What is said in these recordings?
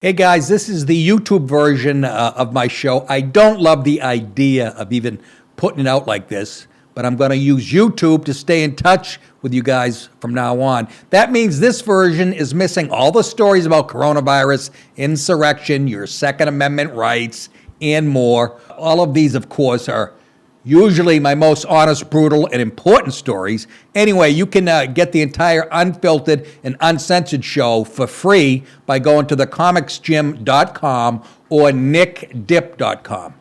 Hey guys, this is the YouTube version of my show. I don't love the idea of even putting it out like this, but I'm going to use YouTube to stay in touch with you guys from now on. That means this version is missing all the stories about coronavirus, insurrection, your Second Amendment rights, and more. All of these, of course, are usually my most honest, brutal, and important stories. Anyway, you can get the entire unfiltered and uncensored show for free by going to thecomicsgym.com or nickdip.com.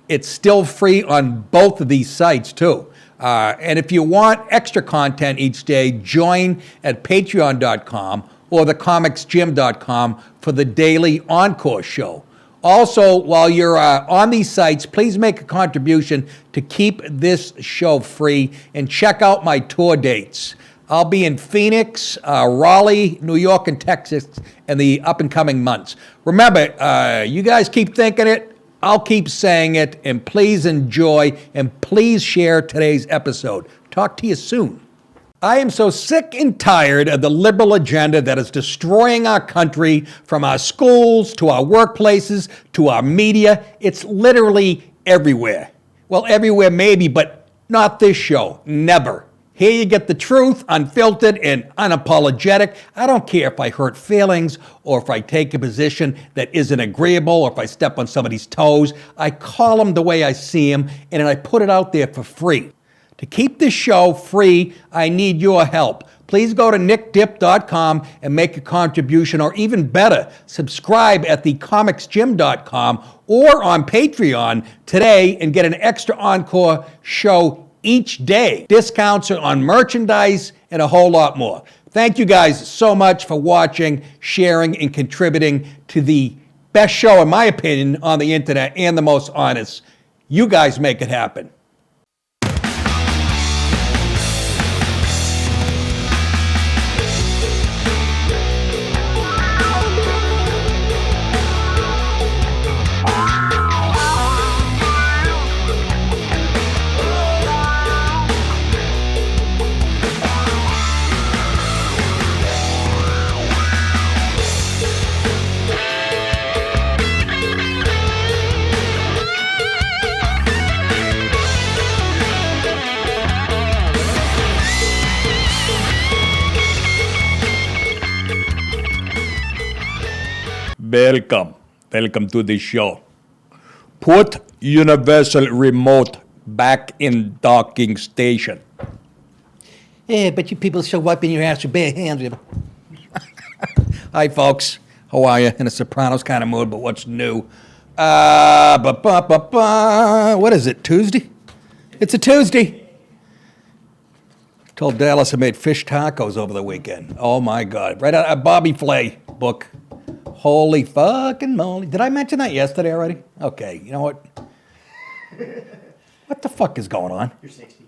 It's still free on both of these sites, too. And if you want extra content each day, join at patreon.com or thecomicsgym.com for the daily Encore show. Also, while you're on these sites, please make a contribution to keep this show free and check out my tour dates. I'll be in Phoenix, Raleigh, New York, and Texas in the up-and-coming months. Remember, you guys keep thinking it, I'll keep saying it, and please enjoy, and please share today's episode. Talk to you soon. I am so sick and tired of the liberal agenda that is destroying our country, from our schools to our workplaces to our media. It's literally everywhere. Well, everywhere maybe, but not this show. Never. Here you get the truth, unfiltered and unapologetic. I don't care if I hurt feelings or if I take a position that isn't agreeable or if I step on somebody's toes. I call them the way I see them, and then I put it out there for free. To keep this show free, I need your help. Please go to nickdip.com and make a contribution, or even better, subscribe at thecomicsgym.com or on Patreon today and get an extra Encore show each day. Discounts on merchandise and a whole lot more. Thank you guys so much for watching, sharing, and contributing to the best show, in my opinion, on the internet and the most honest. You guys make it happen. Welcome to the show. Put universal remote back in docking station. Yeah, but you people still wiping your ass with bare hands. Hi, folks. How are you? In a Sopranos kind of mood, but what's new? What is it, Tuesday? It's a Tuesday. Told Dallas I made fish tacos over the weekend. Oh, my God. Right out of Bobby Flay book. Holy fucking moly. Did I mention that yesterday already? Okay, you know what? What the fuck is going on? You're 60.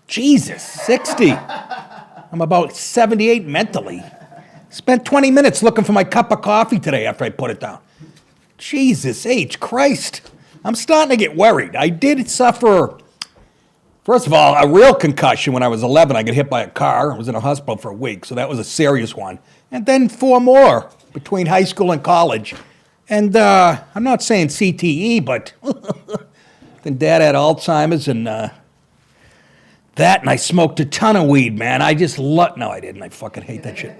Jesus, 60. I'm about 78 mentally. Spent 20 minutes looking for my cup of coffee today after I put it down. Jesus H. Christ. I'm starting to get worried. I did suffer, first of all, a real concussion when I was 11. I got hit by a car. I was in a hospital for a week, so that was a serious one. And then 4 more between high school and college. And I'm not saying CTE, but then Dad had Alzheimer's and that, and I smoked a ton of weed, man. I just no, I didn't. I fucking hate that shit.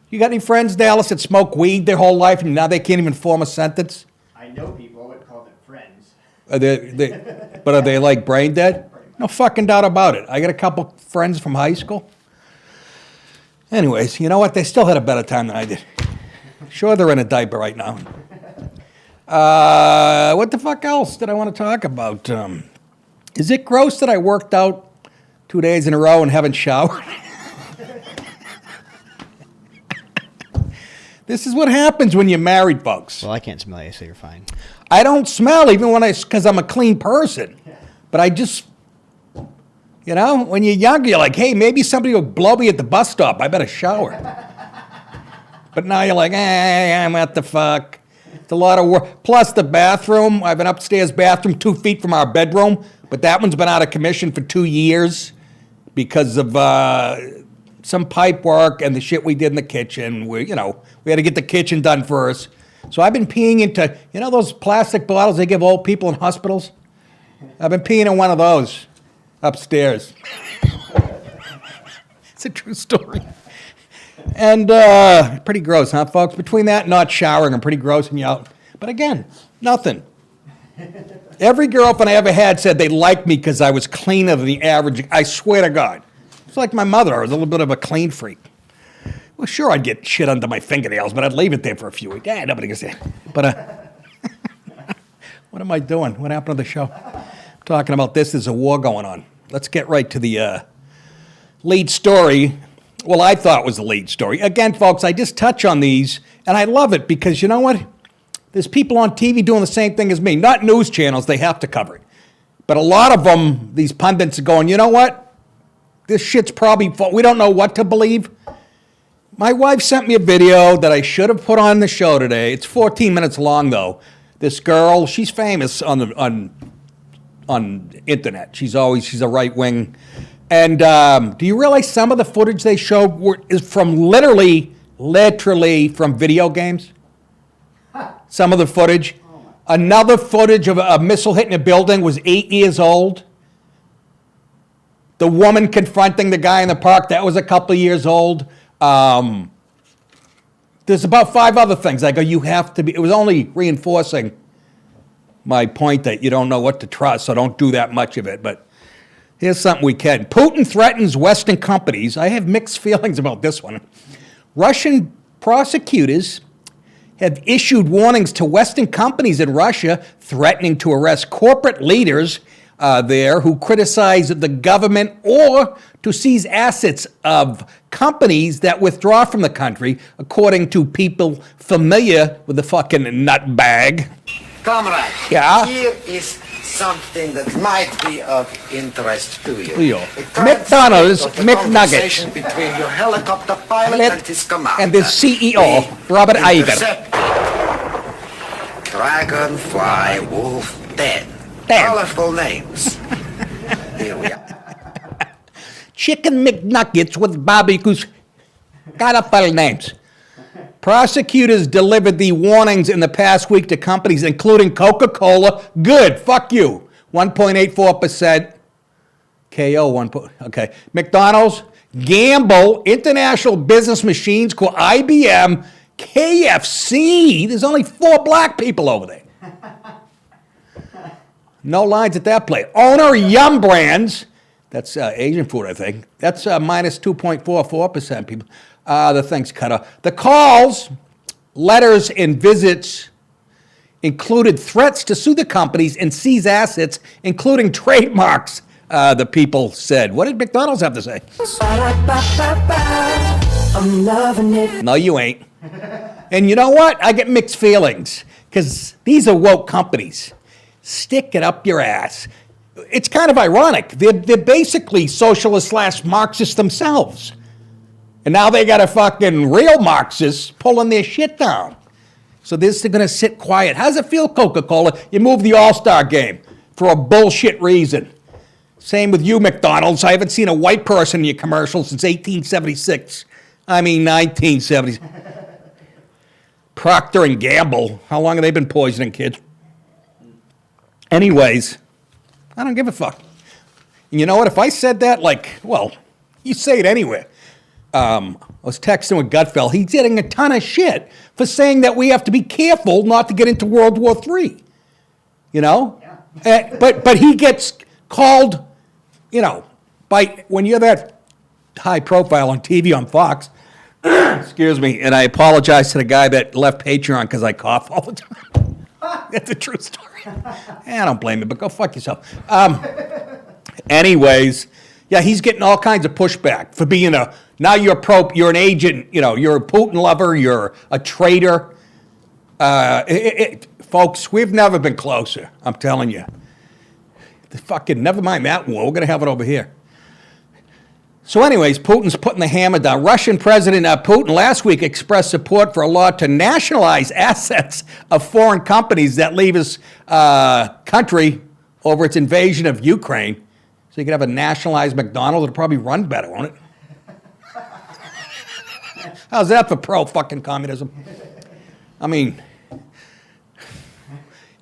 You got any friends, Dallas, that smoke weed their whole life and now they can't even form a sentence? I know people, I would call them friends. But are they like brain dead? No fucking doubt about it. I got a couple friends from high school. Anyways, you know what? They still had a better time than I did. Sure, they're in a diaper right now. What the fuck else did I want to talk about? Is it gross that I worked out 2 days in a row and haven't showered? This is what happens when you're married, folks. Well, I can't smell you, so you're fine. I don't smell even because I'm a clean person. But I just... You know, when you're younger, you're like, hey, maybe somebody will blow me at the bus stop. I better shower. But now you're like, what the fuck? It's a lot of work. Plus the bathroom. I have an upstairs bathroom 2 feet from our bedroom, but that one's been out of commission for 2 years because of some pipe work and the shit we did in the kitchen. We had to get the kitchen done first. So I've been peeing into, those plastic bottles they give old people in hospitals? I've been peeing in one of those upstairs. It's a true story. And pretty gross, huh, folks? Between that and not showering, I'm pretty grossing you out. But again, nothing. Every girlfriend I ever had said they liked me because I was cleaner than the average. I swear to God. It's like my mother. I was a little bit of a clean freak. Well, sure, I'd get shit under my fingernails, but I'd leave it there for a few weeks. Yeah, nobody can see it. But what am I doing? What happened to the show? I'm talking about this. There's a war going on. Let's get right to the lead story. Well, I thought it was the lead story. Again, folks, I just touch on these, and I love it because you know what? There's people on TV doing the same thing as me. Not news channels, they have to cover it. But a lot of them, these pundits are going, you know what? This shit's probably, we don't know what to believe. My wife sent me a video that I should have put on the show today. It's 14 minutes long, though. This girl, she's famous on internet. She's a right wing. And do you realize some of the footage they showed is from literally from video games? Some of the footage. Another footage of a missile hitting a building was 8 years old. The woman confronting the guy in the park, that was a couple of years old. There's about 5 other things. I go, you have to be, it was only reinforcing my point that you don't know what to trust, so don't do that much of it. But here's something we can. Putin threatens Western companies. I have mixed feelings about this one. Russian prosecutors have issued warnings to Western companies in Russia threatening to arrest corporate leaders there who criticize the government or to seize assets of companies that withdraw from the country, according to people familiar with the fucking nutbag. Comrade, Yeah? here is something that might be of interest to you. Leo. A current McDonald's state of the McNuggets. conversation between your helicopter pilot and his commander. And the CEO, Robert Iver. Intercept. Dragonfly Wolf 10. Ten. Colorful names. Here we are. Chicken McNuggets with barbecues. Colorful names. Prosecutors delivered the warnings in the past week to companies, including Coca-Cola. Good, fuck you. 1.84%. KO, okay. McDonald's, Gamble, International Business Machines, IBM, KFC. There's only 4 black people over there. No lines at that plate. Owner, Yum Brands. That's Asian food, I think. That's minus 2.44% people. The thing's cut off. The calls, letters, and visits included threats to sue the companies and seize assets, including trademarks, the people said. What did McDonald's have to say? I'm loving it. No, you ain't. And you know what? I get mixed feelings because these are woke companies. Stick it up your ass. It's kind of ironic. They're basically socialist / Marxists themselves. And now they got a fucking real Marxist pulling their shit down. So they're going to sit quiet. How does it feel, Coca-Cola? You moved the All-Star game for a bullshit reason. Same with you, McDonald's. I haven't seen a white person in your commercials since 1876. I mean, 1970s. Procter & Gamble. How long have they been poisoning kids? Anyways, I don't give a fuck. And you know what? If I said that, you say it anywhere. I was texting with Gutfeld. He's getting a ton of shit for saying that we have to be careful not to get into World War III. You know? Yeah. But he gets called, when you're that high profile on TV on Fox, excuse me, and I apologize to the guy that left Patreon because I cough all the time. That's a true story. I don't blame him, but go fuck yourself. Anyways, yeah, he's getting all kinds of pushback for being now you're an agent, you're a Putin lover, you're a traitor. Folks, we've never been closer, I'm telling you. Never mind that war, we're going to have it over here. So anyways, Putin's putting the hammer down. Russian President Putin last week expressed support for a law to nationalize assets of foreign companies that leave his country over its invasion of Ukraine. So you could have a nationalized McDonald's. It'll probably run better, won't it? How's that for pro-fucking communism? I mean,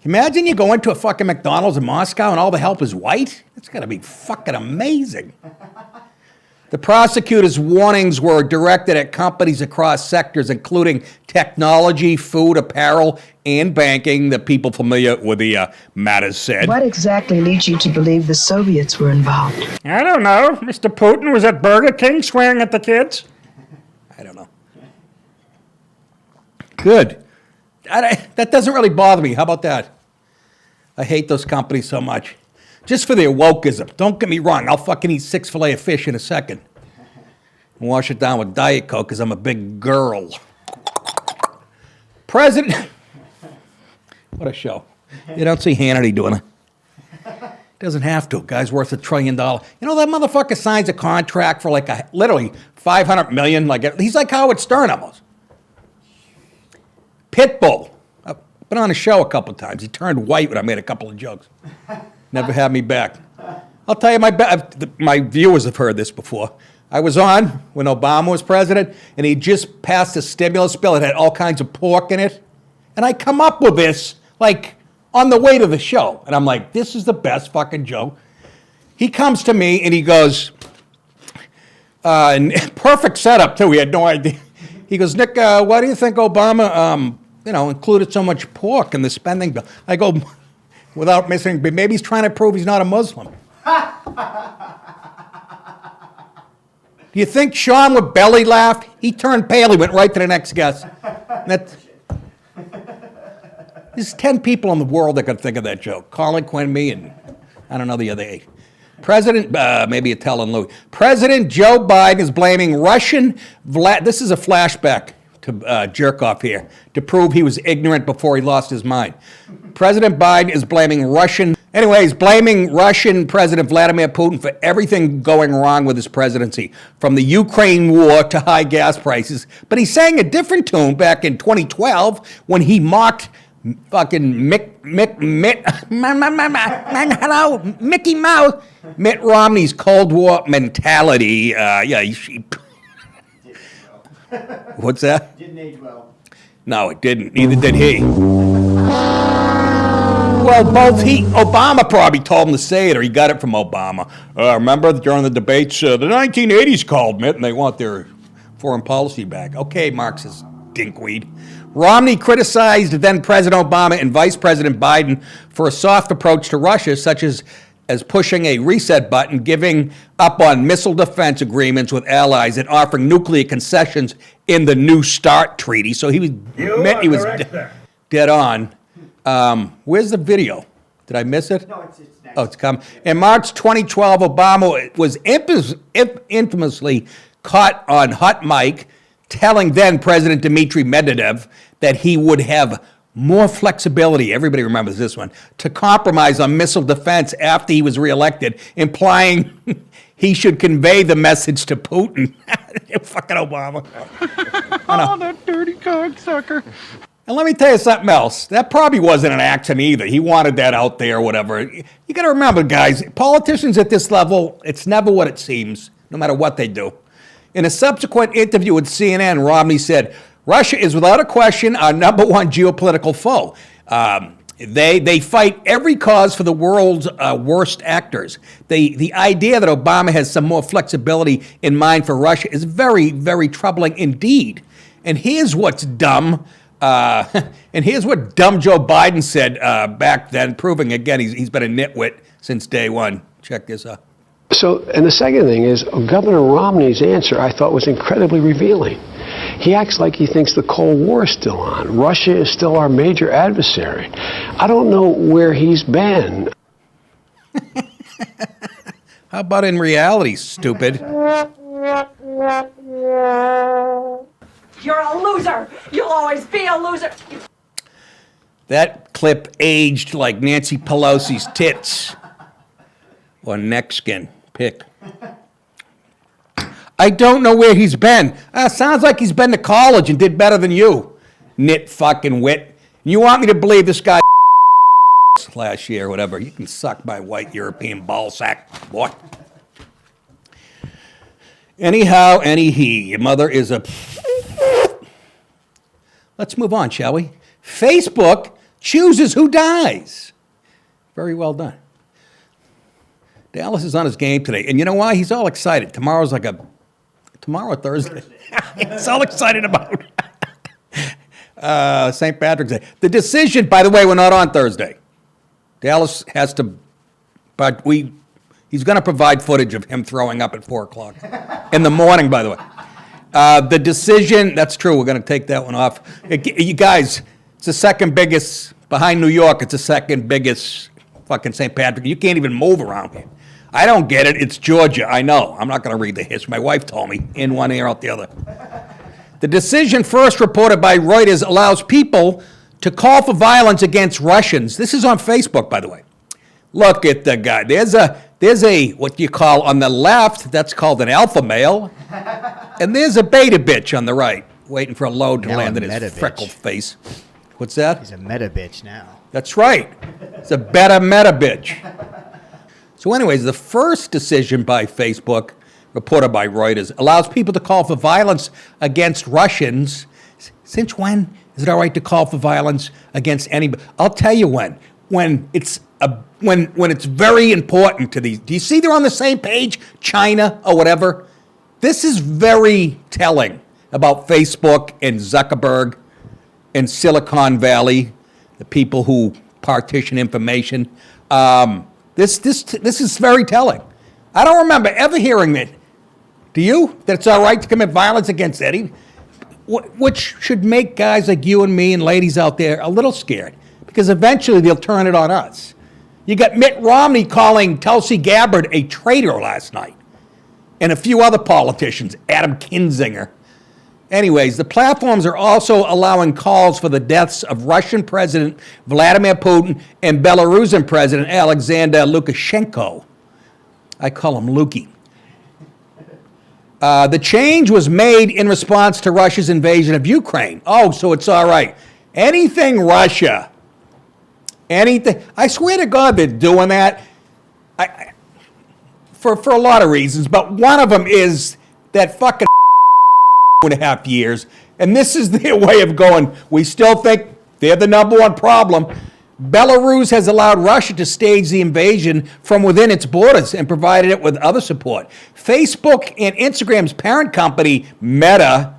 imagine you go into a fucking McDonald's in Moscow and all the help is white? It's got to be fucking amazing. The prosecutor's warnings were directed at companies across sectors, including technology, food, apparel, and banking, the people familiar with the matters said. What exactly leads you to believe the Soviets were involved? I don't know. Mr. Putin was at Burger King swearing at the kids. I don't know. Good. That doesn't really bother me. How about that? I hate those companies so much. Just for their wokeism. Don't get me wrong. I'll fucking eat 6 fillet of fish in a second. And wash it down with Diet Coke because I'm a big girl. President... What a show. You don't see Hannity doing it. Doesn't have to. Guy's worth $1 trillion. You know, that motherfucker signs a contract for like literally $500 million. He's like Howard Stern almost. Pitbull. I've been on a show a couple times. He turned white when I made a couple of jokes. Never had me back. I'll tell you, my viewers have heard this before. I was on when Obama was president, and he just passed a stimulus bill. It had all kinds of pork in it. And I come up with this, like, on the way to the show. And I'm like, this is the best fucking joke. He comes to me, and he goes, and perfect setup, too. We had no idea. He goes, Nick, why do you think Obama, included so much pork in the spending bill? I go, without missing, maybe he's trying to prove he's not a Muslim. Do you think Sean would belly laugh? He turned pale. He went right to the next guest. There's 10 people in the world that could think of that joke. Colin Quinn, me, and I don't know the other 8. President, maybe a telling Louis. President Joe Biden is blaming Russian this is a flashback to jerk off here, to prove he was ignorant before he lost his mind. President Biden is blaming Russian President Vladimir Putin for everything going wrong with his presidency, from the Ukraine war to high gas prices. But he sang a different tune back in 2012 when he mocked fucking Mickey Mouse, Mitt Romney's Cold War mentality. What's that? Didn't age well. No, it didn't. Neither did he. Well, Obama probably told him to say it, or he got it from Obama. Remember during the debates, the 1980s called, Mitt, and they want their foreign policy back. Okay, Marxist dinkweed. Romney criticized then President Obama and Vice President Biden for a soft approach to Russia, such as pushing a reset button, giving up on missile defense agreements with allies, and offering nuclear concessions in the New START treaty. So he was dead on. Where's the video? Did I miss it? No, it's next. Oh, it's coming. In March 2012, Obama was infamously caught on hot mic telling then President Dmitry Medvedev that he would have more flexibility, everybody remembers this one, to compromise on missile defense after he was reelected, implying he should convey the message to Putin. Fucking Obama. Oh, that dirty cocksucker. And let me tell you something else. That probably wasn't an accident either. He wanted that out there, whatever. You got to remember, guys, politicians at this level, it's never what it seems, no matter what they do. In a subsequent interview with CNN, Romney said, Russia is without a question our number one geopolitical foe. They fight every cause for the world's worst actors. The idea that Obama has some more flexibility in mind for Russia is very, very troubling indeed. And here's what's dumb. And here's what dumb Joe Biden said back then, proving again he's been a nitwit since day one. Check this out. So, and the second thing is, Governor Romney's answer I thought was incredibly revealing. He acts like he thinks the Cold War is still on. Russia is still our major adversary. I don't know where he's been. How about in reality, stupid? You're a loser. You'll always be a loser. That clip aged like Nancy Pelosi's tits or neck skin. Pick. I don't know where he's been. Sounds like he's been to college and did better than you, nit fucking wit. You want me to believe this guy last year or whatever? You can suck my white European ball sack, boy. Anyhow, your mother is a Let's move on, shall we? Facebook chooses who dies. Very well done. Dallas is on his game today. And you know why? He's all excited. Tomorrow, Thursday. He's all excited about St. Patrick's Day. The decision, by the way, we're not on Thursday. Dallas has to, but he's going to provide footage of him throwing up at 4 o'clock in the morning, by the way. The decision, that's true, we're going to take that one off. You guys, it's the second biggest, behind New York, it's the second biggest fucking St. Patrick. You can't even move around here. I don't get it. It's Georgia. I know. I'm not going to read the history. My wife told me, in one ear, out the other. The decision, first reported by Reuters, allows people to call for violence against Russians. This is on Facebook, by the way. Look at the guy. There's a what you call on the left, that's called an alpha male. And there's a beta bitch on the right, waiting for a load to Now land a in his meta freckled bitch. face. What's that? He's a meta bitch now. That's right. It's a better meta bitch. So anyways, the first decision by Facebook, reported by Reuters, allows people to call for violence against Russians. Since when is it all right to call for violence against anybody? I'll tell you when. When it's very important to these. Do you see they're on the same page? China or whatever. This is very telling about Facebook and Zuckerberg and Silicon Valley, the people who partition information. This is very telling. I don't remember ever hearing that. Do you? That it's all right to commit violence against any? Which should make guys like you and me and ladies out there a little scared, because eventually they'll turn it on us. You got Mitt Romney calling Tulsi Gabbard a traitor last night, and a few other politicians, Adam Kinzinger. Anyways, the platforms are also allowing calls for the deaths of Russian President Vladimir Putin and Belarusian President Alexander Lukashenko. I call him Lukey. The change was made in response to Russia's invasion of Ukraine. Oh, so it's all right. Anything Russia, anything. I swear to God they're doing that for a lot of reasons, but one of them is that fucking 2.5 years, and this is their way of going, we still think they're the number one problem. Belarus has allowed Russia to stage the invasion from within its borders and provided it with other support. Facebook and Instagram's parent company, Meta,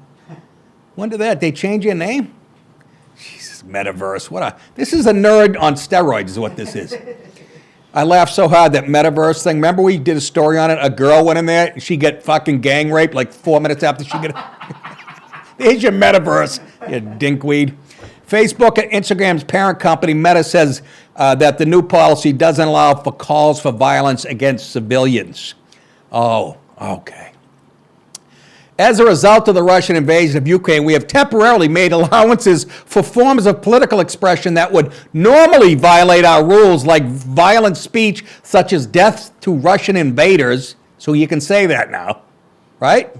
when did they change their name? Jesus, Metaverse. This is a nerd on steroids is what this is. I laughed so hard, that Metaverse thing. Remember we did a story on it? A girl went in there, she got fucking gang raped like 4 minutes after she got... There's your Metaverse, you dinkweed. Facebook and Instagram's parent company, Meta, says that the new policy doesn't allow for calls for violence against civilians. Oh, okay. As a result of the Russian invasion of Ukraine, we have temporarily made allowances for forms of political expression that would normally violate our rules, like violent speech such as death to Russian invaders. So you can say that now, right?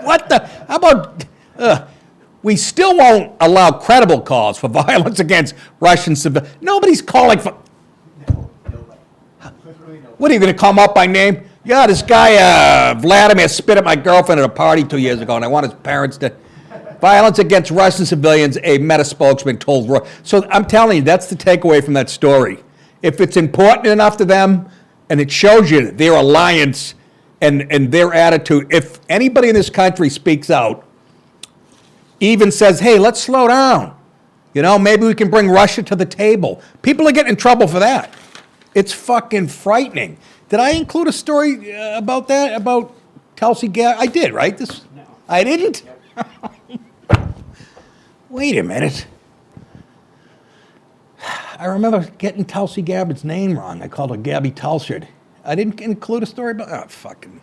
What the? How about... we still won't allow credible calls for violence against Russian civilians. Nobody's calling for... What, are you going to come up by name? Yeah, this guy, Vladimir, spit at my girlfriend at a party 2 years ago, and I want his parents to... Violence against Russian civilians, a Meta spokesman told... So I'm telling you, that's the takeaway from that story. If it's important enough to them, and it shows you their alliance and their attitude, if anybody in this country speaks out, even says, hey, let's slow down. You know, maybe we can bring Russia to the table. People are getting in trouble for that. It's fucking frightening. Did I include a story about that, about Tulsi Gabbard? I did, right? No. I didn't? Wait a minute. I remember getting Tulsi Gabbard's name wrong. I called her Gabby Tulsard. I didn't include a story about... Oh, fucking...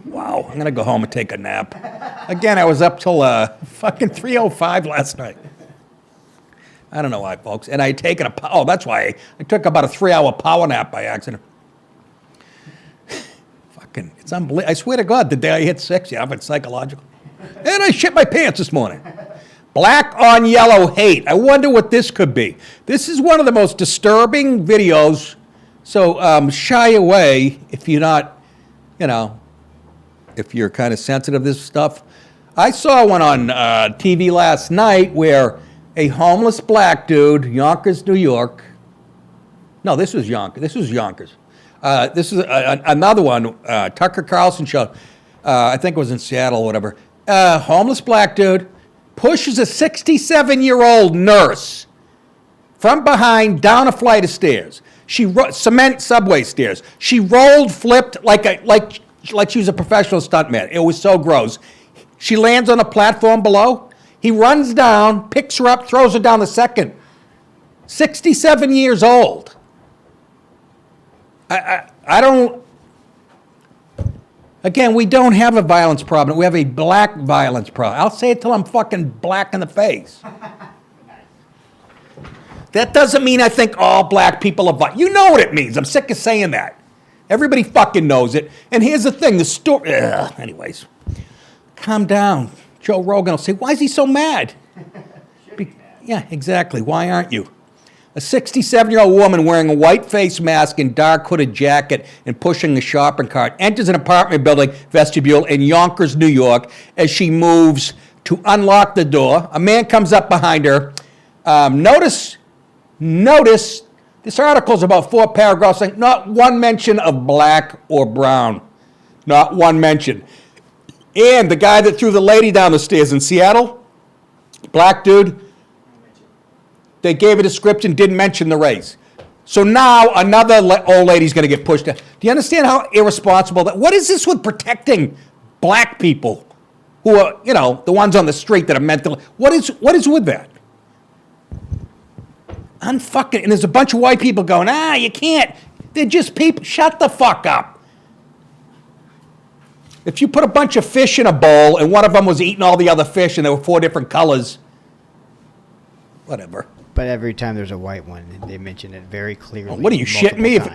Wow, I'm going to go home and take a nap. Again, I was up till fucking 3:05 last night. I don't know why, folks. And I had taken oh, that's why. I took about a 3-hour power nap by accident. Fucking, it's unbelievable. I swear to God, the day I hit 60, I've been psychological. And I shit my pants this morning. Black on yellow hate. I wonder what this could be. This is one of the most disturbing videos. So shy away if you're not, you know, if you're kind of sensitive to this stuff. I saw one on TV last night where a homeless black dude, Yonkers, New York. No, this was Yonkers. This is another one, Tucker Carlson show. I think it was in Seattle or whatever. Homeless black dude pushes a 67-year-old nurse from behind down a flight of stairs. Cement subway stairs. She rolled, flipped like she was a professional stuntman. It was so gross. She lands on a platform below. He runs down, picks her up, throws her down the second. 67 years old. I don't. Again, we don't have a violence problem. We have a black violence problem. I'll say it till I'm fucking black in the face. That doesn't mean I think all black people are violent. You know what it means. I'm sick of saying that. Everybody fucking knows it. And here's the thing, the story. Anyways, calm down. Joe Rogan will say, why is he so mad? Yeah, exactly. Why aren't you? A 67-year-old woman wearing a white face mask and dark hooded jacket and pushing a shopping cart enters an apartment building vestibule in Yonkers, New York. As she moves to unlock the door, a man comes up behind her. Notice, this article is about 4 paragraphs, saying not one mention of black or brown. Not one mention. And the guy that threw the lady down the stairs in Seattle, black dude, they gave a description, didn't mention the race. So now another old lady's going to get pushed down. Do you understand how irresponsible that? What is this with protecting black people who are, the ones on the street that are mentally? What is with that? And there's a bunch of white people going, you can't. They're just people. Shut the fuck up. If you put a bunch of fish in a bowl and one of them was eating all the other fish and there were 4 different colors, whatever. But every time there's a white one, they mention it very clearly. What are you shitting me? If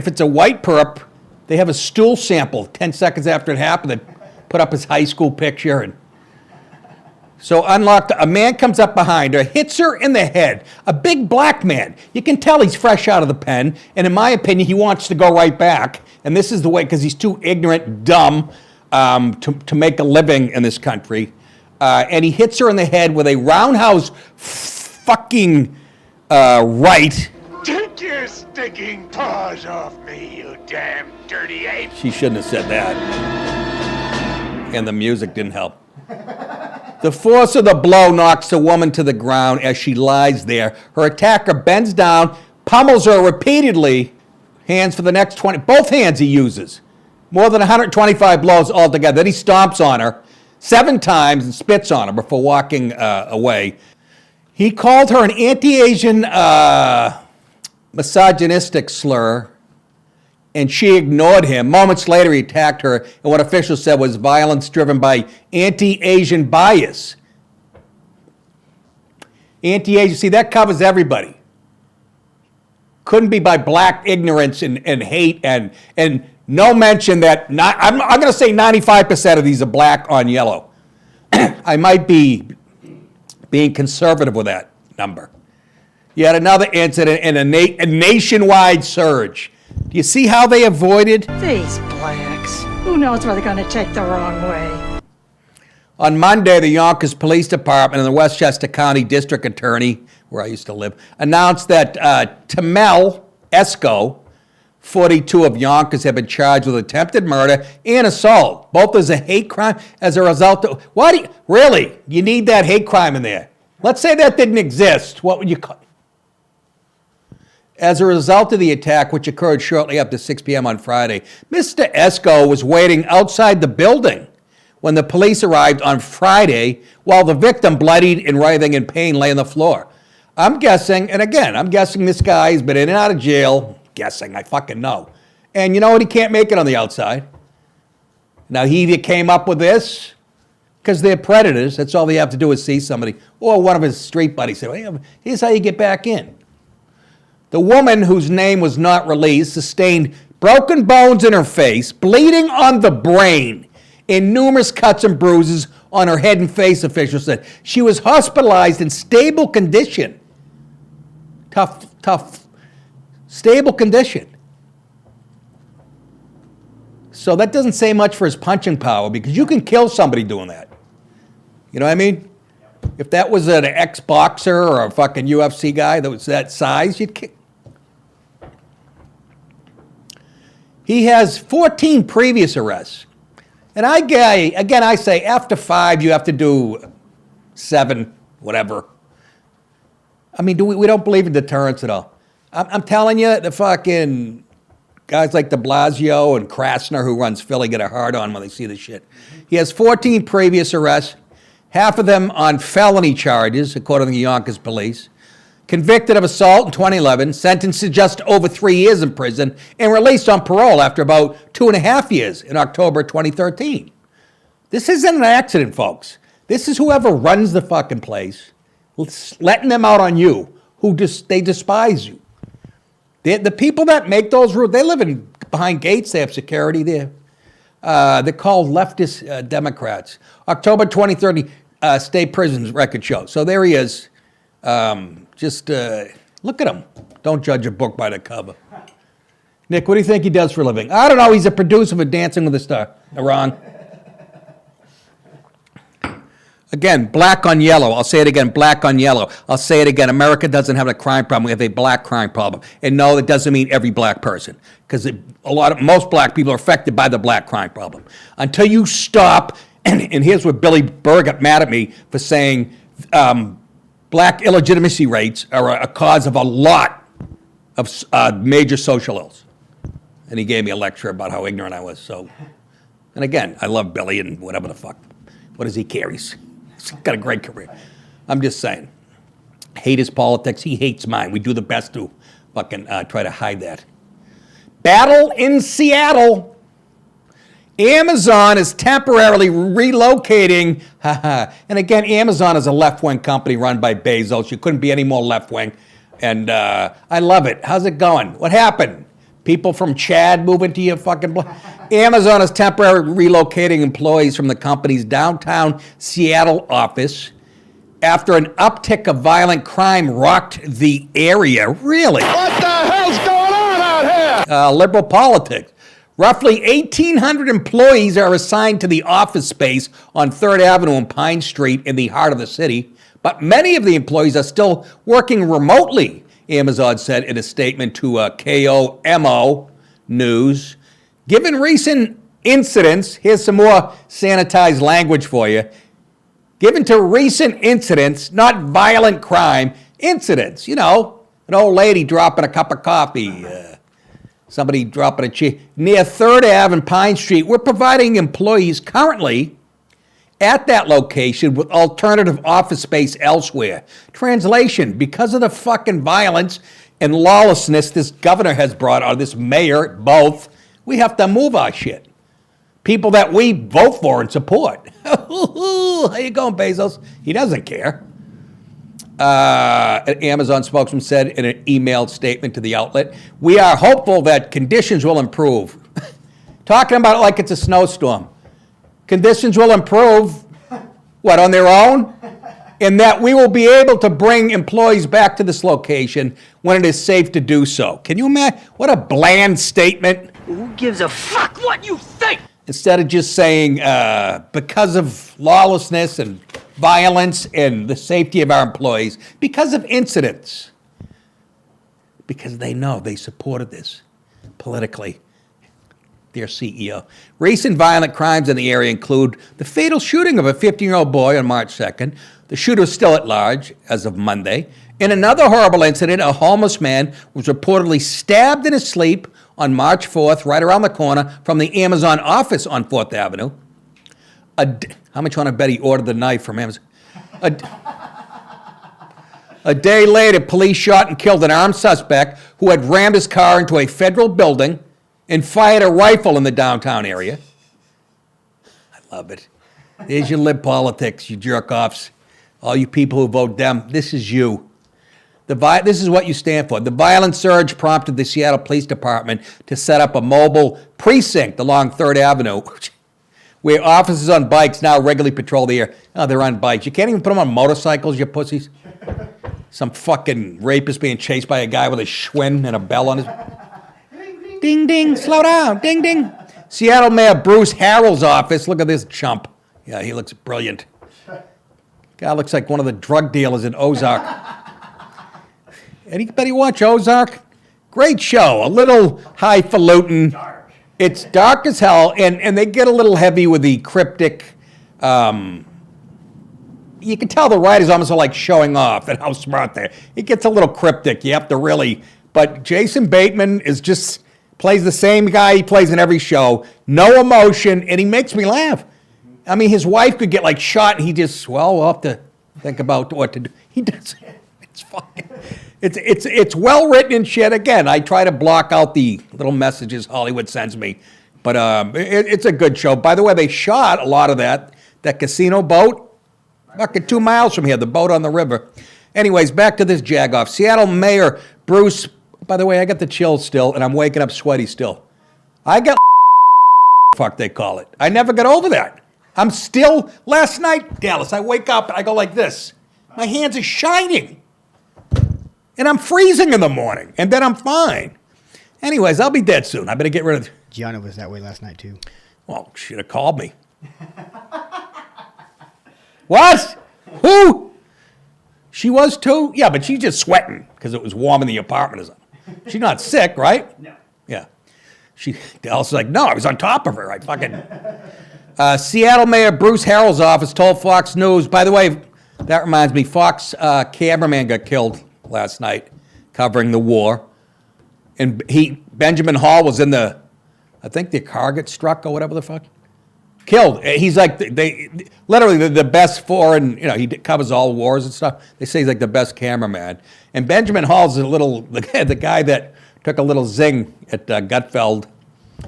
it's a white perp, they have a stool sample 10 seconds after it happened. They put up his high school picture and so unlocked. A man comes up behind her, hits her in the head. A big black man. You can tell he's fresh out of the pen, and in my opinion, he wants to go right back. And this is the way, because he's too ignorant, dumb to make a living in this country. And he hits her in the head with a roundhouse fucking right. Take your stinking paws off me, you damn dirty ape. She shouldn't have said that. And the music didn't help. The force of the blow knocks the woman to the ground as she lies there. Her attacker bends down, pummels her repeatedly, hands for the next 20, both hands he uses. More than 125 blows altogether. Then he stomps on her 7 times and spits on her before walking away. He called her an anti-Asian misogynistic slur, and she ignored him. Moments later, he attacked her, and what officials said was violence driven by anti-Asian bias. Anti-Asian, see, that covers everybody. Couldn't be by black ignorance and hate and no mention that, I'm going to say 95% of these are black on yellow. I might be being conservative with that number. Yet another incident and a nationwide surge. Do you see how they avoided? These blacks. Who knows where they're going to take the wrong way? On Monday, the Yonkers Police Department and the Westchester County District Attorney, where I used to live, announced that Tamel Esco, 42 of Yonkers, have been charged with attempted murder and assault, both as a hate crime as a result of... Really? You need that hate crime in there? Let's say that didn't exist. What would you call... As a result of the attack, which occurred shortly after 6 p.m. on Friday, Mr. Esco was waiting outside the building when the police arrived on Friday while the victim, bloodied and writhing in pain, lay on the floor. I'm guessing, and again, I'm guessing this guy's been in and out of jail. Guessing, I fucking know. And you know what? He can't make it on the outside. Now, he either came up with this because they're predators. That's all they have to do is see somebody. Or one of his street buddies said, well, here's how you get back in. The woman, whose name was not released, sustained broken bones in her face, bleeding on the brain, and numerous cuts and bruises on her head and face, officials said. She was hospitalized in stable condition. Tough, stable condition. So that doesn't say much for his punching power, because you can kill somebody doing that. You know what I mean? If that was an ex-boxer or a fucking UFC guy that was that size, you'd kick. He has 14 previous arrests. And I say after 5, you have to do 7, whatever. I mean, we don't believe in deterrence at all. I'm telling you, the fucking guys like de Blasio and Krasner who runs Philly get a hard on when they see this shit. He has 14 previous arrests, half of them on felony charges, according to the Yonkers police. Convicted of assault in 2011, sentenced to just over 3 years in prison, and released on parole after about 2.5 years in October 2013. This isn't an accident, folks. This is whoever runs the fucking place, letting them out on you, they despise you. The people that make those rules, they live behind gates, they have security there. They're called leftist Democrats. October 2030, state prisons record show. So there he is. Look at him. Don't judge a book by the cover. Nick, what do you think he does for a living? I don't know. He's a producer for Dancing with the Star. Iran. Again, black on yellow. I'll say it again, black on yellow. I'll say it again. America doesn't have a crime problem. We have a black crime problem. And no, that doesn't mean every black person. Because most black people are affected by the black crime problem. Until you stop, and here's where Billy Berg got mad at me for saying, black illegitimacy rates are a cause of a lot of major social ills. And he gave me a lecture about how ignorant I was. So, and again, I love Billy and whatever the fuck. What does he care? He's got a great career. I'm just saying. Hate his politics. He hates mine. We do the best to fucking try to hide that. Battle in Seattle. Amazon is temporarily relocating. And again, Amazon is a left-wing company run by Bezos. You couldn't be any more left-wing. And I love it. How's it going? What happened? People from Chad moving to your fucking... Amazon is temporarily relocating employees from the company's downtown Seattle office after an uptick of violent crime rocked the area. Really? What the hell's going on out here? Liberal politics. Roughly 1,800 employees are assigned to the office space on 3rd Avenue and Pine Street in the heart of the city, but many of the employees are still working remotely, Amazon said in a statement to KOMO News. Given recent incidents, here's some more sanitized language for you. Given to recent incidents, not violent crime, incidents, you know, an old lady dropping a cup of coffee, somebody dropping a cheese. Near 3rd Ave and Pine Street, we're providing employees currently at that location with alternative office space elsewhere. Translation, because of the fucking violence and lawlessness this governor has brought on, this mayor, both, we have to move our shit. People that we vote for and support. How you going, Bezos? He doesn't care. An Amazon spokesman said in an emailed statement to the outlet, we are hopeful that conditions will improve. Talking about it like it's a snowstorm. Conditions will improve, what, on their own? And that we will be able to bring employees back to this location when it is safe to do so. Can you imagine? What a bland statement. Who gives a fuck what you think? Instead of just saying, because of lawlessness and violence and the safety of our employees, because of incidents. Because they know they supported this politically. Their CEO. Recent violent crimes in the area include the fatal shooting of a 15-year-old boy on March 2nd. The shooter is still at large as of Monday. In another horrible incident, a homeless man was reportedly stabbed in his sleep on March 4th, right around the corner from the Amazon office on 4th Avenue. How much want to bet he ordered the knife from Amazon? A day later, police shot and killed an armed suspect who had rammed his car into a federal building and fired a rifle in the downtown area. I love it. There's your lib politics, you jerk-offs. All you people who vote Dem, this is you. This is what you stand for. The violent surge prompted the Seattle Police Department to set up a mobile precinct along 3rd Avenue, where officers on bikes now regularly patrol the area. Oh, they're on bikes. You can't even put them on motorcycles, you pussies. Some fucking rapist being chased by a guy with a Schwinn and a bell on his... Ding, ding, slow down, ding, ding. Seattle Mayor Bruce Harrell's office. Look at this chump. Yeah, he looks brilliant. Guy looks like one of the drug dealers in Ozark. Anybody watch Ozark? Great show. A little highfalutin. It's dark as hell, and they get a little heavy with the cryptic. You can tell the writers almost are like showing off and how smart they are. It gets a little cryptic. You have to really. But Jason Bateman plays the same guy he plays in every show. No emotion, and he makes me laugh. I mean, his wife could get like shot, and he just, we'll have to think about what to do. He does. It's fucking. It's well written and shit. Again, I try to block out the little messages Hollywood sends me, but it's a good show. By the way, they shot a lot of that casino boat, fucking 2 miles from here, the boat on the river. Anyways, back to this jagoff. Seattle Mayor Bruce. By the way, I got the chills still, and I'm waking up sweaty still. I got fuck they call it. I never got over that. I'm still last night, Dallas. I wake up and I go like this. My hands are shining. And I'm freezing in the morning, and then I'm fine. Anyways, I'll be dead soon. I better get rid of. Gianna was that way last night too. Well, she'd have called me. What? Who? She was too? Yeah, but she's just sweating because it was warm in the apartment or something. She's not sick, right? No. Yeah. Dallas was like, no, I was on top of her. I fucking. Seattle Mayor Bruce Harrell's office told Fox News. By the way, that reminds me, Fox cameraman got killed last night covering the war. And Benjamin Hall was in I think the car got struck or whatever the fuck. Killed. He's like, literally the best foreign, he covers all wars and stuff. They say he's like the best cameraman. And Benjamin Hall's the guy that took a little zing at Gutfeld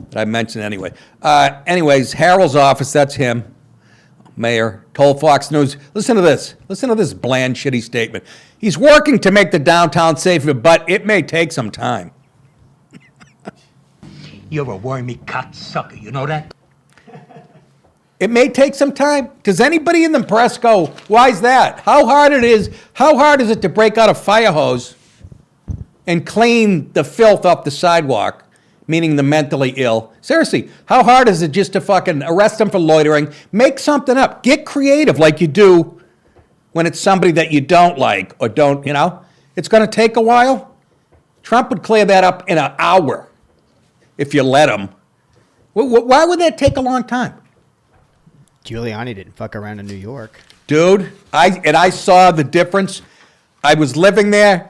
that I mentioned anyway. Anyways, Harrell's office, that's him. Mayor told Fox News, listen to this bland, shitty statement. He's working to make the downtown safer, but it may take some time. You're a wormy cocksucker, you know that? It may take some time. Does anybody in the press go, why is that? How hard is it to break out a fire hose and clean the filth off the sidewalk? Meaning the mentally ill. Seriously, how hard is it just to fucking arrest them for loitering? Make something up. Get creative like you do when it's somebody that you don't like or don't, It's going to take a while. Trump would clear that up in an hour if you let him. Why would that take a long time? Giuliani didn't fuck around in New York. Dude, I saw the difference. I was living there.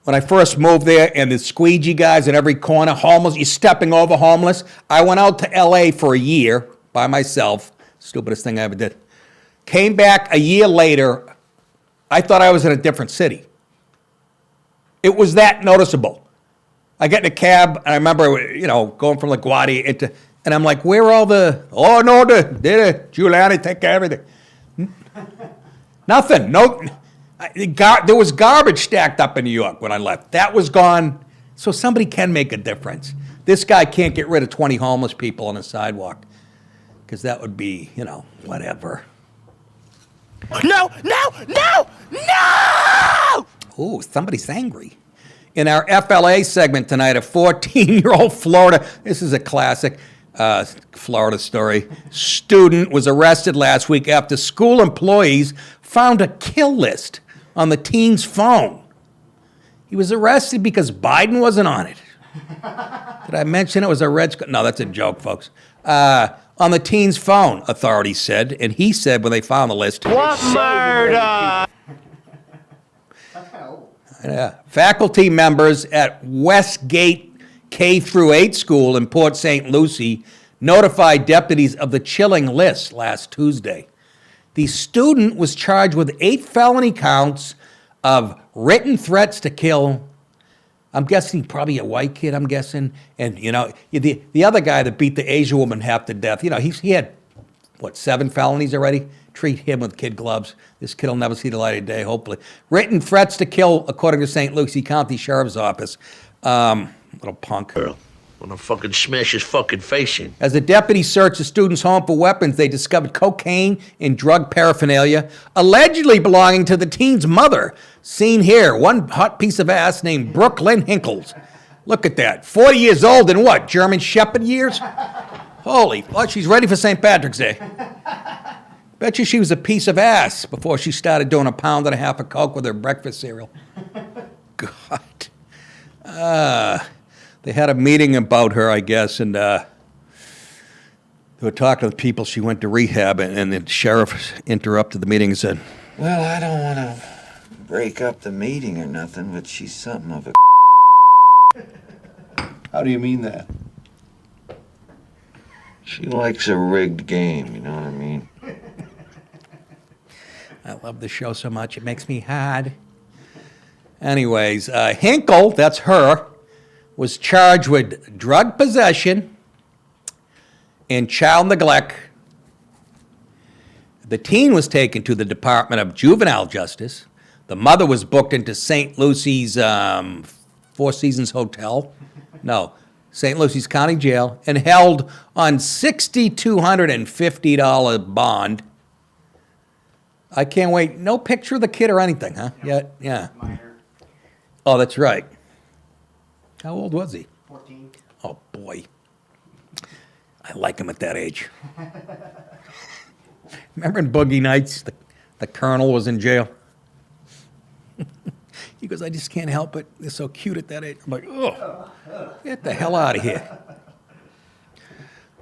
When I first moved there, and the squeegee guys in every corner, homeless, you're stepping over homeless. I went out to L.A. for a year by myself. Stupidest thing I ever did. Came back a year later. I thought I was in a different city. It was that noticeable. I get in a cab, and I remember, going from LaGuardia and I'm like, where are all Giuliani take care of everything. Nothing. No. There was garbage stacked up in New York when I left. That was gone. So somebody can make a difference. This guy can't get rid of 20 homeless people on the sidewalk because that would be, whatever. No! Ooh, somebody's angry. In our FLA segment tonight, a 14-year-old Florida, this is a classic Florida story, student was arrested last week after school employees found a kill list on the teen's phone. He was arrested because Biden wasn't on it. Did I mention it was a red? No, that's a joke, folks. On the teen's phone, authorities said, and he said when they found the list. What murder? Faculty members at Westgate K-8 school in Port St. Lucie notified deputies of the chilling list last Tuesday. The student was charged with 8 felony counts of written threats to kill. I'm guessing probably a white kid, I'm guessing. And, the other guy that beat the Asian woman half to death, he had, 7 felonies already? Treat him with kid gloves. This kid will never see the light of day, hopefully. Written threats to kill, according to St. Lucie County Sheriff's Office. Little punk. Girl, wanna fucking smash his fucking face in. As the deputies searched the student's home for weapons, they discovered cocaine and drug paraphernalia, allegedly belonging to the teen's mother. Seen here, one hot piece of ass named Brooklyn Hinkles. Look at that, 40 years old and what, German Shepherd years? Holy, she's ready for St. Patrick's Day. Bet you she was a piece of ass before she started doing a pound and a half of Coke with her breakfast cereal. God. They had a meeting about her, I guess, and they were talking to the people. She went to rehab, and the sheriff interrupted the meeting and said, Well, I don't want to break up the meeting or nothing, but she's something of a. How do you mean that? She likes a rigged game, you know what I mean? I love the show so much, it makes me hard. Anyways, Hinkle, that's her, was charged with drug possession and child neglect. The teen was taken to the Department of Juvenile Justice. The mother was booked into St. Lucy's Four Seasons Hotel. No, St. Lucy's County Jail, and held on $6,250 bond. I can't wait. No picture of the kid or anything, huh? Yeah. Minor. Oh, that's right. How old was he? 14. Oh, boy. I like him at that age. Remember in Boogie Nights, the colonel was in jail? He goes, I just can't help it. They're so cute at that age. I'm like, oh, get the hell out of here.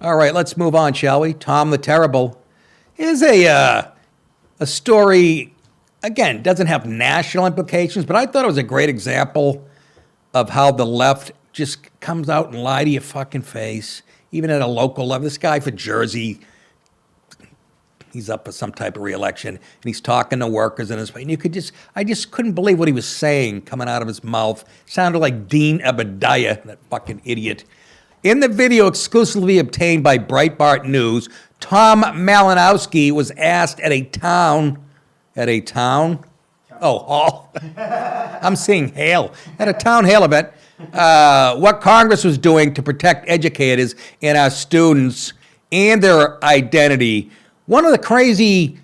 All right, let's move on, shall we? Tom the Terrible. Here's a story, again, doesn't have national implications, but I thought it was a great example of how the left just comes out and lie to your fucking face, even at a local level. This guy for Jersey, he's up for some type of re-election, and he's talking to workers in his way. And I just couldn't believe what he was saying coming out of his mouth. Sounded like Dean Ebediah, that fucking idiot. In the video exclusively obtained by Breitbart News, Tom Malinowski was asked at a town? Oh, hall. I'm seeing hail. At a town hall event, what Congress was doing to protect educators and our students and their identity. One of the crazy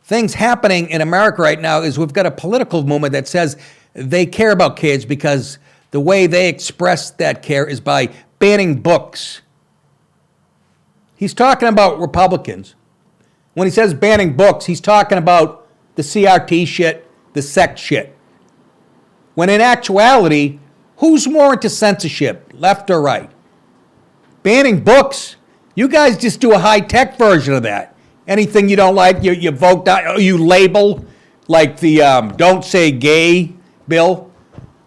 things happening in America right now is we've got a political movement that says they care about kids because the way they express that care is by banning books. He's talking about Republicans. When he says banning books, he's talking about the CRT shit, the sex shit. When in actuality, who's more into censorship, left or right? Banning books, you guys just do a high-tech version of that. Anything you don't like, you vote down, or you label, like the Don't Say Gay bill,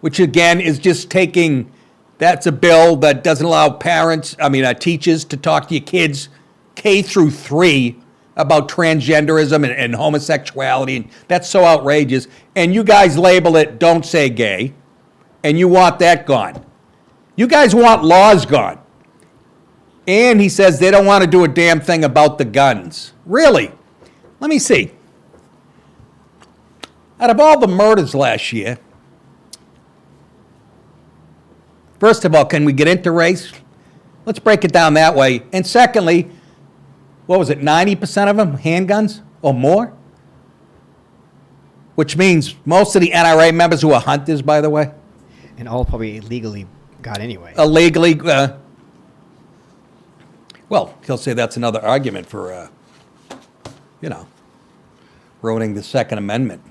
which again is just taking, that's a bill that doesn't allow teachers to talk to your kids K through 3 about transgenderism and homosexuality, and that's so outrageous. And you guys label it Don't Say Gay, and you want that gone. You guys want laws gone. And he says they don't want to do a damn thing about the guns. Really? Let me see. Out of all the murders last year, first of all, can we get into race? Let's break it down that way. And secondly, what was it, 90% of them handguns or more? Which means most of the NRA members who are hunters, by the way. And all probably illegally got anyway. Illegally, well, he'll say that's another argument for, ruining the Second Amendment.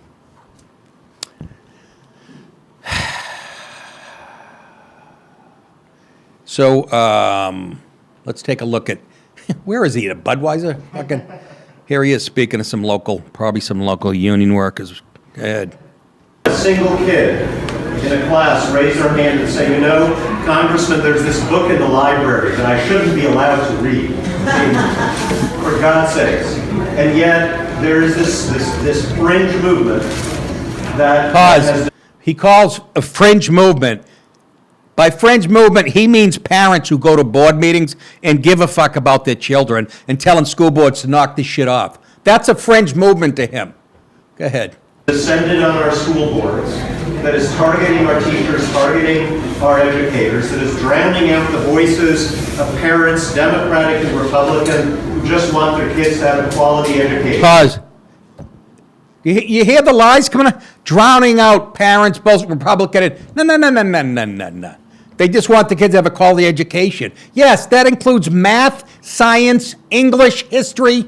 So let's take a look at, where is he, at Budweiser? Fucking, here he is speaking to probably some local union workers. Go ahead. A single kid in a class raise their hand and say, Congressman, there's this book in the library that I shouldn't be allowed to read. I mean, for God's sakes. And yet there is this fringe movement that Pause. He calls a fringe movement. By fringe movement, he means parents who go to board meetings and give a fuck about their children and telling school boards to knock this shit off. That's a fringe movement to him. Go ahead. Descended on our school boards, that is targeting our teachers, targeting our educators, that is drowning out the voices of parents, Democratic and Republican, who just want their kids to have a quality education. Pause. You hear the lies coming out? Drowning out parents, both Republican and... No. They just want the kids to have a quality education. Yes, that includes math, science, English, history.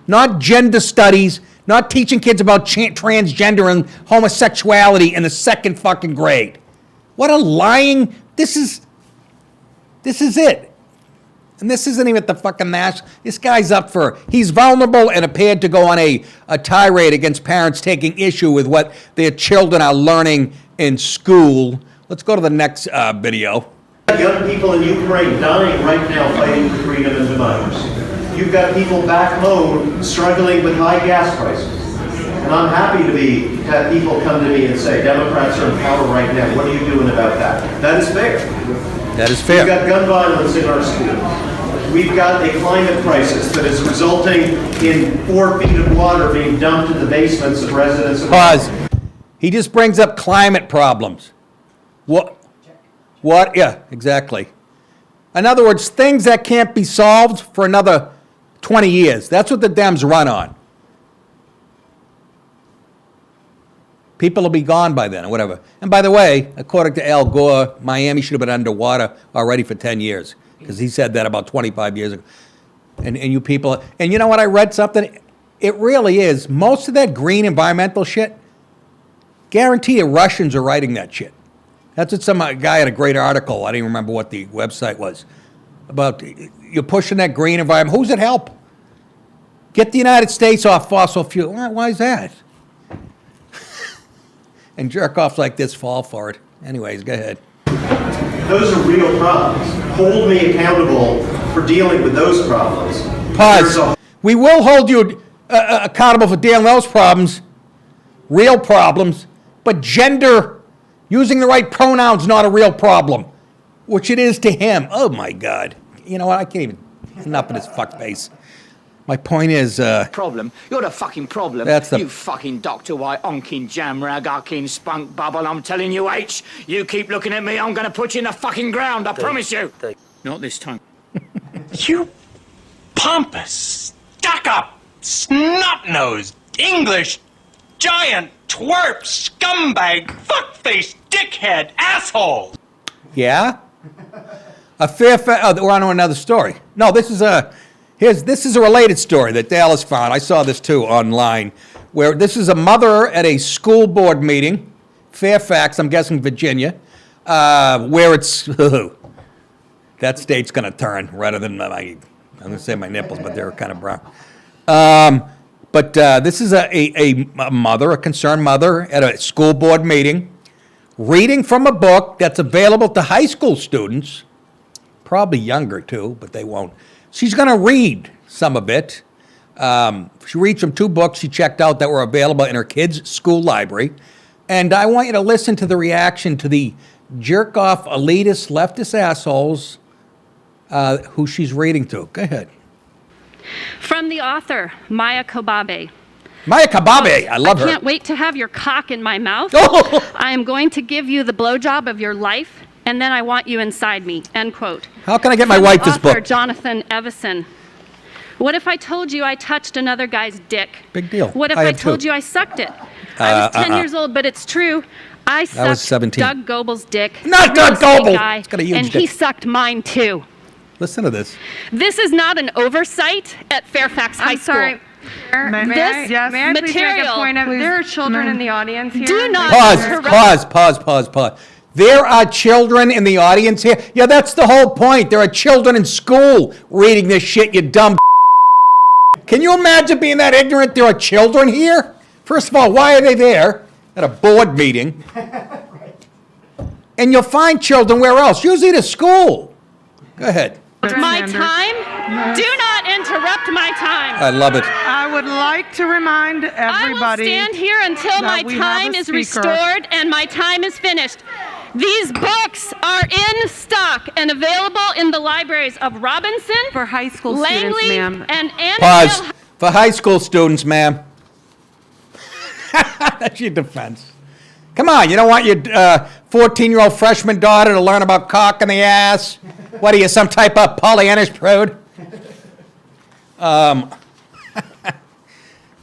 not gender studies, not teaching kids about transgender and homosexuality in the second fucking grade. What a lying, this is it. And this isn't even at the fucking national, this guy's up for, he's vulnerable and appeared to go on a tirade against parents taking issue with what their children are learning in school. Let's go to the next video. Young people in Ukraine dying right now fighting for freedom and democracy. You've got people back home struggling with high gas prices. And I'm happy to have people come to me and say, Democrats are in power right now. What are you doing about that? That is fair. That is fair. We've got gun violence in our schools. We've got a climate crisis that is resulting in 4 feet of water being dumped in the basements of residents. Pause. He just brings up climate problems. What? Yeah, exactly. In other words, things that can't be solved for another 20 years. That's what the Dems run on. People will be gone by then or whatever. And by the way, according to Al Gore, Miami should have been underwater already for 10 years because he said that about 25 years ago. And you people, and you know what, I read something, it really is, most of that green environmental shit, guarantee you Russians are writing that shit. That's what some guy had a great article, I don't even remember what the website was, about you're pushing that green environment. Who's it help? Get the United States off fossil fuel. Why is that? And jerk-offs like this fall for it. Anyways, go ahead. Those are real problems. Hold me accountable for dealing with those problems. Pause. We will hold you accountable for dealing with those problems, real problems, but gender, using the right pronouns, not a real problem, which it is to him. Oh, my God. You know what? I can't even, enough of this fuckface. My point is, problem. You're the fucking problem. That's the... You fucking Dr. White, onking jamrag, ucking spunk bubble. I'm telling you, H, you keep looking at me, I'm going to put you in the fucking ground. I promise you. Not this time. You pompous, stuck-up, snot-nosed, English, giant, twerp, scumbag, fuckface, dickhead, asshole. Yeah? We're on to another story. No, this is a related story that Dallas found. I saw this too online, where this is a mother at a school board meeting, Fairfax, I'm guessing Virginia, where it's, that state's going to turn rather than I'm going to say my nipples, but they're kind of brown. But this is a mother, a concerned mother at a school board meeting, reading from a book that's available to high school students, probably younger too, but they won't. She's going to read some of it. She reads from 2 books she checked out that were available in her kids' school library. And I want you to listen to the reaction to the jerk-off, elitist, leftist assholes who she's reading to. Go ahead. From the author, Maya Kobabe. Maya Kobabe, I love her. I can't wait to have your cock in my mouth. I am going to give you the blowjob of your life, and then I want you inside me, end quote. How can I get my wife this book? Jonathan Evison. What if I told you I touched another guy's dick? Big deal. What if I told you I sucked it? I was 10 years old, but it's true. I sucked Doug Goebel's dick. Not Doug Goebel! Guy, it's got a huge and dick. he sucked mine too. Listen to this. This is not an oversight at Fairfax High School. Sorry. This material. There are children in the audience here. Do not Pause. There are children in the audience here. Yeah, that's the whole point. There are children in school reading this shit, you dumb. Can you imagine being that ignorant? There are children here? First of all, why are they there at a board meeting? And you'll find children where else? Usually at a school. Go ahead. My time? Do not interrupt my time. I love it. I would like to remind everybody. I will stand here until my time is restored and my time is finished. These books are in stock and available in the libraries of Robinson, for high school Langley, students, ma'am. and Annandale. Pause. For high school students, ma'am. That's your defense. Come on, you don't want your 14-year-old freshman daughter to learn about cock in the ass? What are you, some type of Pollyannish prude?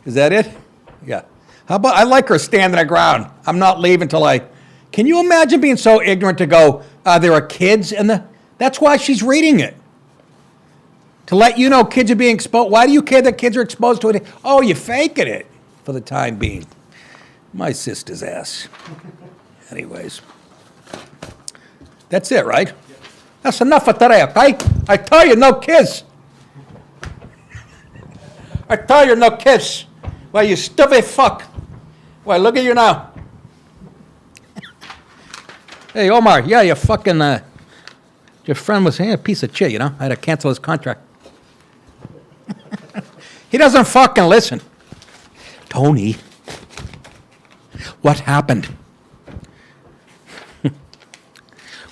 Is that it? Yeah. How about, I like her standing her ground. I'm not leaving till I... Can you imagine being so ignorant to go, there are kids in the... That's why she's reading it. To let you know kids are being exposed. Why do you care that kids are exposed to it? Oh, you're faking it for the time being. My sister's ass. Anyways. That's it, right? That's enough for today, okay? I tell you, no kiss. I tell you, no kiss. Why, you stupid fuck. Why, look at you now. Hey, Omar, yeah, your fucking, your friend was a piece of shit, you know? I had to cancel his contract. He doesn't fucking listen. Tony, what happened?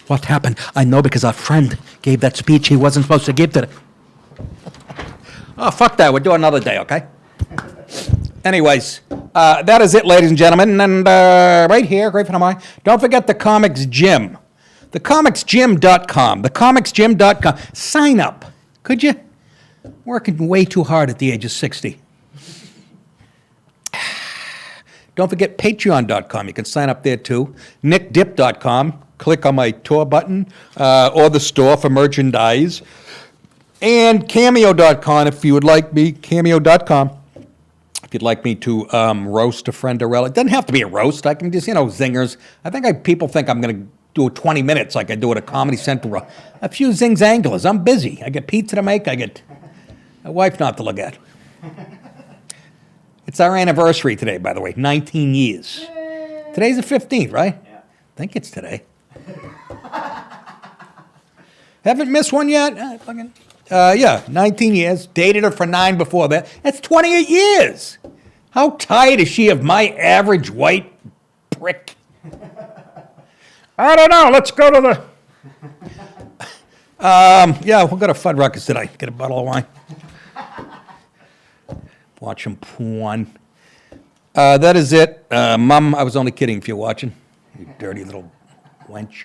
What happened? I know because our friend gave that speech he wasn't supposed to give today. Oh, fuck that. We'll do another day, okay? Anyways, that is it, ladies and gentlemen. And right here, great friend of mine, don't forget the Comics Gym. TheComicsGym.com. TheComicsGym.com. Sign up, could you? Working way too hard at the age of 60. Don't forget Patreon.com. You can sign up there too. NickDip.com. Click on my tour button or the store for merchandise. And Cameo.com if you would like me. Cameo.com. If you'd like me to roast a friend or relative. It doesn't have to be a roast. I can just, zingers. I think people think I'm going to do 20 minutes like I do at a Comedy Central. A few zings anglers. I'm busy. I get pizza to make. I get a wife not to look at. It's our anniversary today, by the way. 19 years. Today's the 15th, right? Yeah. I think it's today. Haven't missed one yet? Yeah, 19 years. Dated her for 9 before that. That's 28 years. How tired is she of my average white prick? I don't know. Let's go to the... Yeah, we'll go to Fuddruckers today. Get a bottle of wine. Watch some porn. That is it. Mom, I was only kidding if you're watching. You dirty little wench.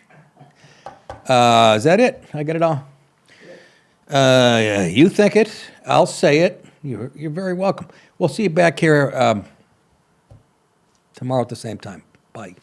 Is that it? I got it all? Yeah, you think it. I'll say it. You're very welcome. We'll see you back here tomorrow at the same time. Bye.